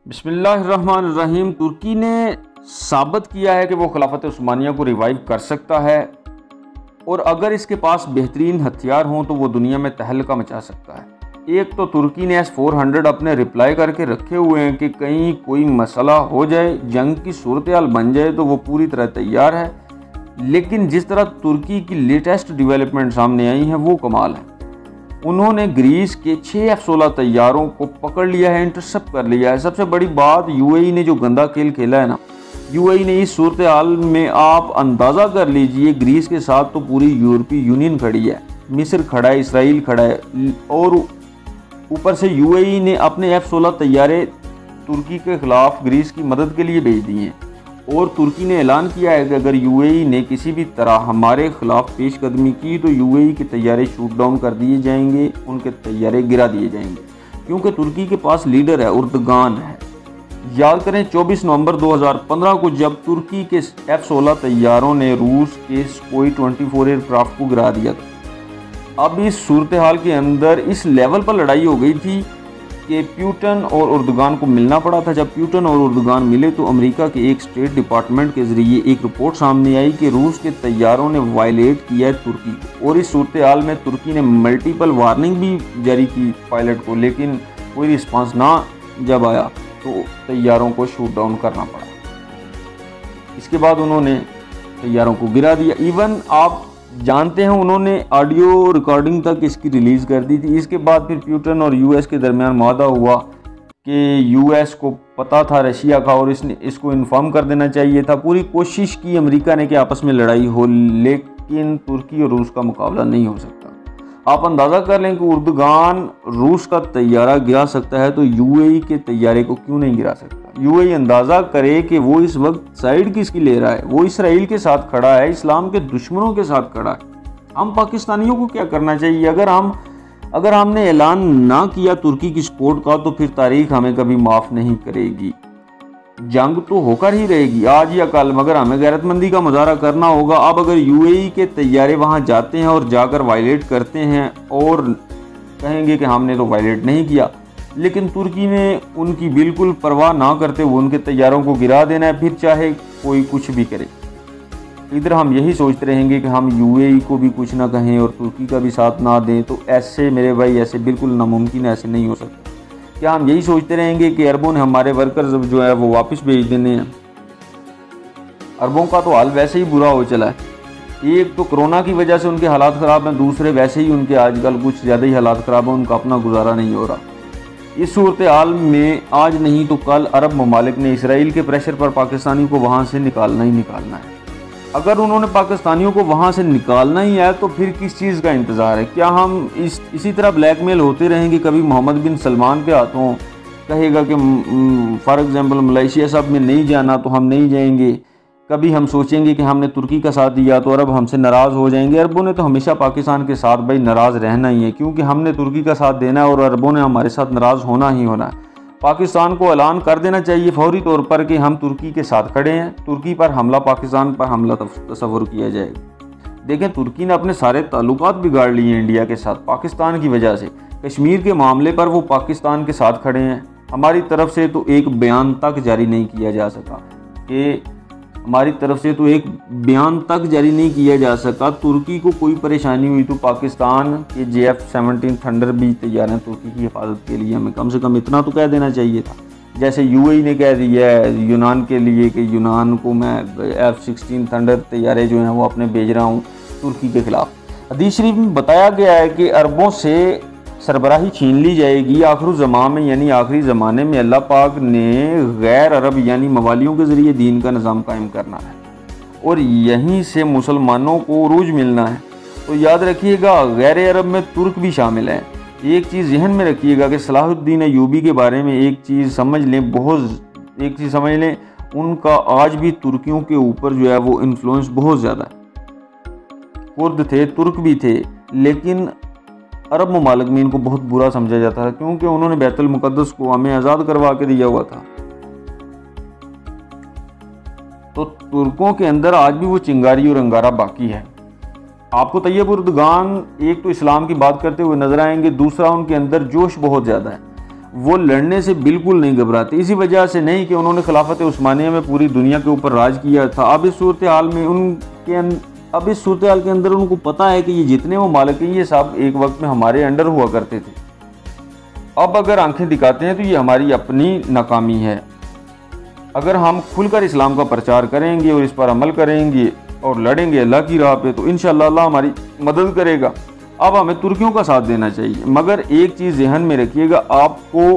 बिस्मिल्लाहिर्रहमानिर्रहीम। तुर्की ने साबित किया है कि वो खिलाफत उस्मानिया को रिवाइव कर सकता है और अगर इसके पास बेहतरीन हथियार हों तो वो दुनिया में तहलका मचा सकता है। एक तो तुर्की ने S-400 अपने रिप्लाई करके रखे हुए हैं कि कहीं कोई मसला हो जाए, जंग की सूरत हाल बन जाए तो वो पूरी तरह तैयार है। लेकिन जिस तरह तुर्की की लेटेस्ट डेवलपमेंट सामने आई है वो कमाल है। उन्होंने ग्रीस के 6 F-16 तैयारों को पकड़ लिया है, इंटरसेप्ट कर लिया है। सबसे बड़ी बात, यूएई ने जो गंदा खेल खेला है ना, यूएई ने इस सूरत हाल में आप अंदाज़ा कर लीजिए, ग्रीस के साथ तो पूरी यूरोपीय यूनियन खड़ी है, मिस्र खड़ा है, इसराइल खड़ा है और ऊपर से यूएई ने अपने F-16 तैयारे तुर्की के खिलाफ ग्रीस की मदद के लिए भेज दिए हैं। और तुर्की ने ऐलान किया है कि अगर यूएई ने किसी भी तरह हमारे खिलाफ पेशकदमी की तो यूएई के तैयारे शूट डाउन कर दिए जाएंगे, उनके तैयारे गिरा दिए जाएंगे, क्योंकि तुर्की के पास लीडर है, उर्दगान है। याद करें 24 नवंबर 2015 को जब तुर्की के F-16 तैयारों ने रूस के Sukhoi 24 एयरक्राफ्ट को गिरा दिया था। अब इस सूरत हाल के अंदर इस लेवल पर लड़ाई हो गई थी कि प्यूटन और उर्दगान को मिलना पड़ा था। जब प्यूटन और उर्दगान मिले तो अमेरिका के एक स्टेट डिपार्टमेंट के ज़रिए एक रिपोर्ट सामने आई कि रूस के तैयारों ने वायलेट किया है तुर्की को। और इस सूरत हाल में तुर्की ने मल्टीपल वार्निंग भी जारी की पायलट को, लेकिन कोई रिस्पांस ना जब आया तो तैयारों को शूट डाउन करना पड़ा। इसके बाद उन्होंने तैयारों को गिरा दिया। इवन आप जानते हैं उन्होंने ऑडियो रिकॉर्डिंग तक इसकी रिलीज़ कर दी थी। इसके बाद फिर प्यूटन और यूएस के दरमियान मुआहदा हुआ कि यूएस को पता था रशिया का और इसने इसको इन्फॉर्म कर देना चाहिए था। पूरी कोशिश की अमेरिका ने कि आपस में लड़ाई हो, लेकिन तुर्की और रूस का मुकाबला नहीं हो सकता। आप अंदाज़ा कर लें कि उर्दगान रूस का तैयारा गिरा सकता है तो यूएई के तैयारे को क्यों नहीं गिरा सकता। यूएई अंदाज़ा करे कि वो इस वक्त साइड किसकी ले रहा है, वो इसराइल के साथ खड़ा है, इस्लाम के दुश्मनों के साथ खड़ा है। हम पाकिस्तानियों को क्या करना चाहिए? अगर हमने ऐलान ना किया तुर्की की सपोर्ट का तो फिर तारीख हमें कभी माफ़ नहीं करेगी। जंग तो होकर ही रहेगी आज या कल, मगर हमें गैरतमंदी का मुजाहरा करना होगा। अब अगर यूएई के तैयारे वहां जाते हैं और जाकर वायलेट करते हैं और कहेंगे कि हमने तो वायलेट नहीं किया, लेकिन तुर्की ने उनकी बिल्कुल परवाह ना करते हुए उनके तैयारों को गिरा देना है, फिर चाहे कोई कुछ भी करे। इधर हम यही सोचते रहेंगे कि हम यूएई को भी कुछ ना कहें और तुर्की का भी साथ ना दें, तो ऐसे मेरे भाई ऐसे बिल्कुल नामुमकिन, ऐसे नहीं हो सकता। क्या हम यही सोचते रहेंगे कि अरबों ने हमारे वर्कर्स जो है वो वापस भेज देने हैं? अरबों का तो हाल वैसे ही बुरा हो चला है। एक तो कोरोना की वजह से उनके हालात ख़राब हैं, दूसरे वैसे ही उनके आजकल कुछ ज़्यादा ही हालात ख़राब हैं, उनका अपना गुजारा नहीं हो रहा। इस सूरत हाल में आज नहीं तो कल अरब ममालिक ने इसराइल के प्रेशर पर पाकिस्तानी को वहाँ से निकालना ही निकालना है। अगर उन्होंने पाकिस्तानियों को वहाँ से निकालना ही है तो फिर किस चीज़ का इंतज़ार है? क्या हम इसी तरह ब्लैकमेल होते रहेंगे? कभी मोहम्मद बिन सलमान के हाथों कहेगा कि फॉर एग्ज़ाम्पल मलेशिया साहब में नहीं जाना तो हम नहीं जाएंगे। कभी हम सोचेंगे कि हमने तुर्की का साथ दिया तो अरब हमसे नाराज़ हो जाएंगे। अरबों ने तो हमेशा पाकिस्तान के साथ भाई नाराज़ रहना ही है, क्योंकि हमने तुर्की का साथ देना है और अरबों ने हमारे साथ नाराज़ होना ही होना है। पाकिस्तान को ऐलान कर देना चाहिए फौरी तौर पर कि हम तुर्की के साथ खड़े हैं, तुर्की पर हमला, पाकिस्तान पर हमला तस्वुर किया जाएगा। देखें, तुर्की ने अपने सारे ताल्लुकात बिगाड़ लिए इंडिया के साथ पाकिस्तान की वजह से। कश्मीर के मामले पर वो पाकिस्तान के साथ खड़े हैं। हमारी तरफ से तो एक बयान तक जारी नहीं किया जा सका तुर्की को कोई परेशानी हुई तो पाकिस्तान के JF-17 थंडर भी तैयार हैं तुर्की की हिफाजत के लिए। हमें कम से कम इतना तो कह देना चाहिए था, जैसे यूएई ने कह दिया है यूनान के लिए कि यूनान को मैं F-16 थंडर तैयारे जो हैं वो अपने भेज रहा हूँ तुर्की के खिलाफ। हदीस शरीफ में बताया गया है कि अरबों से सरबराही छीन ली जाएगी आखिर ज़मां में, यानी आखिरी ज़माने में अल्लाह पाक ने गैर अरब यानी मवालियों के ज़रिए दीन का निज़ाम कायम करना है और यहीं से मुसलमानों को उरूज मिलना है। तो याद रखिएगा, गैर अरब में तुर्क भी शामिल हैं। एक चीज़ जहन में रखिएगा कि सलाहुद्दीन अय्यूबी के बारे में एक चीज़ समझ लें, उनका आज भी तुर्कियों के ऊपर जो है वो इन्फ्लुएंस बहुत ज़्यादा है। कुर्द थे, तुर्क भी थे, लेकिन अरब ममालिक में इनको बहुत बुरा समझा जाता था, क्योंकि उन्होंने बैतुल मुक़द्दस को हमें आज़ाद करवा के दिया हुआ था। तो तुर्कों के अंदर आज भी वो चिंगारी और अंगारा बाकी है। आपको तैयब उर्दगान एक तो इस्लाम की बात करते हुए नजर आएंगे, दूसरा उनके अंदर जोश बहुत ज़्यादा है। वो लड़ने से बिल्कुल नहीं घबराते। इसी वजह से नहीं कि उन्होंने खिलाफत उस्मानिया में पूरी दुनिया के ऊपर राज किया था। अब इस सूरत हाल के अंदर उनको पता है कि ये जितने ममालिक हैं ये सब एक वक्त में हमारे अंडर हुआ करते थे। अब अगर आंखें दिखाते हैं तो ये हमारी अपनी नाकामी है। अगर हम खुलकर इस्लाम का प्रचार करेंगे और इस पर अमल करेंगे और लड़ेंगे अल्लाह की राह पे, तो इंशाअल्लाह अल्लाह हमारी मदद करेगा। अब हमें तुर्कियों का साथ देना चाहिए, मगर एक चीज़ ज़हन में रखिएगा, आपको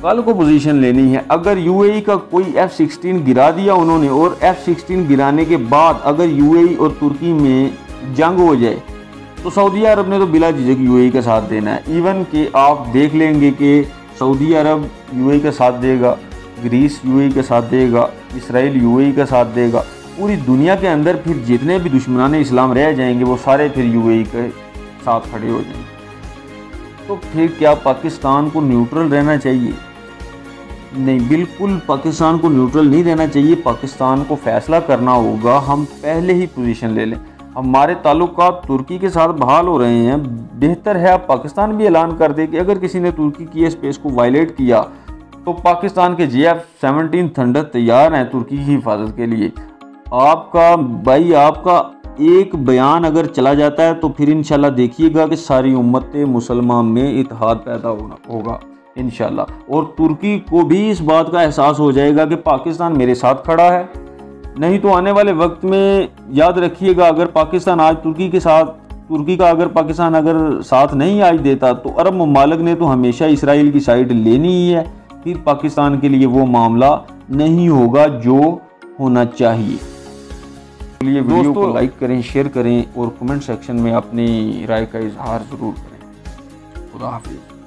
कल को पोजीशन लेनी है। अगर यूएई का कोई F-16 गिरा दिया उन्होंने, और F-16 गिराने के बाद अगर यूएई और तुर्की में जंग हो जाए, तो सऊदी अरब ने तो बिला झिझक यूएई का साथ देना है। इवन कि आप देख लेंगे कि सऊदी अरब यूएई का साथ देगा, ग्रीस यूएई का साथ देगा, इसराइल यूएई का साथ देगा। पूरी दुनिया के अंदर फिर जितने भी दुश्मनान इस्लाम रह जाएंगे वो सारे फिर यूएई के साथ खड़े हो जाएंगे। तो फिर क्या पाकिस्तान को न्यूट्रल रहना चाहिए? नहीं, बिल्कुल पाकिस्तान को न्यूट्रल नहीं रहना चाहिए। पाकिस्तान को फैसला करना होगा, हम पहले ही पोजीशन ले लें। हमारे ताल्लुकात तुर्की के साथ बहाल हो रहे हैं, बेहतर है अब पाकिस्तान भी ऐलान कर दे कि अगर किसी ने तुर्की की स्पेस को वायलेट किया तो पाकिस्तान के JF-17 थंडर तैयार हैं तुर्की की हिफाजत के लिए। आपका एक बयान अगर चला जाता है तो फिर इंशाल्लाह देखिएगा कि सारी उम्मत मुसलमान में इत्तेहाद पैदा होगा इंशाल्लाह। और तुर्की को भी इस बात का एहसास हो जाएगा कि पाकिस्तान मेरे साथ खड़ा है। नहीं तो आने वाले वक्त में याद रखिएगा, अगर पाकिस्तान आज तुर्की का अगर पाकिस्तान अगर साथ नहीं आज देता तो अरब ममालिक ने तो हमेशा इसराइल की साइड लेनी ही है। फिर पाकिस्तान के लिए वो मामला नहीं होगा जो होना चाहिए। इसलिए वीडियो को लाइक करें, शेयर करें और कमेंट सेक्शन में अपनी राय का इजहार ज़रूर करें। खुदा हाफिज़।